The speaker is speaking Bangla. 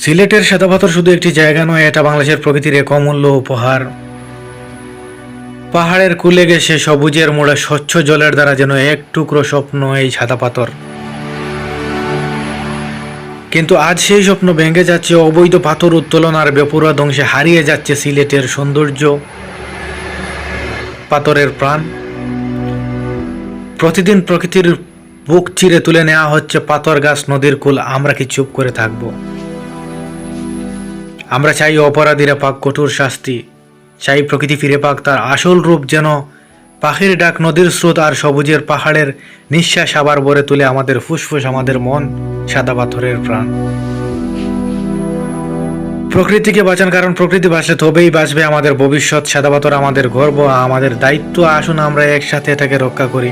সিলেটের শ্বেতপাথর শুধু একটি জায়গা নয়, এটা বাংলাদেশের প্রকৃতির এক অমূল্য উপহার। পাহাড়ের কূলে ঘেঁষে সবুজের মোড়ে স্বচ্ছ জলের দ্বারা যেন এক টুকরো স্বপ্ন এই সাদা পাথর। কিন্তু আজ সেই স্বপ্ন ভেঙে যাচ্ছে, অবৈধ পাথর উত্তোলন আর বেপরোয়া ধ্বংসে হারিয়ে যাচ্ছে সিলেটের সৌন্দর্য, পাথরের প্রাণ। প্রতিদিন প্রকৃতির বুক চিরে তুলে নেওয়া হচ্ছে পাথর গাছ, নদীর কূল। আমরা কি চুপ করে থাকবো? আমরা চাই অপরাধীরা পাক কঠোর শাস্তি, চাই প্রকৃতি ফিরে পাক তার আসল রূপ, যেন পাখির ডাক, নদীর স্রোত আর সবুজের পাহাড়ের নিঃশ্বাস আবার ভরে তুলে আমাদের ফুসফুস, আমাদের মন, সাদা পাথরের প্রাণ। প্রকৃতিকে বাঁচান, কারণ প্রকৃতি বাঁচলে তবেই বাঁচবে আমাদের ভবিষ্যৎ। সাদা পাথর আমাদের গর্ব, আমাদের দায়িত্ব। আসুন আমরা একসাথে এটাকে রক্ষা করি।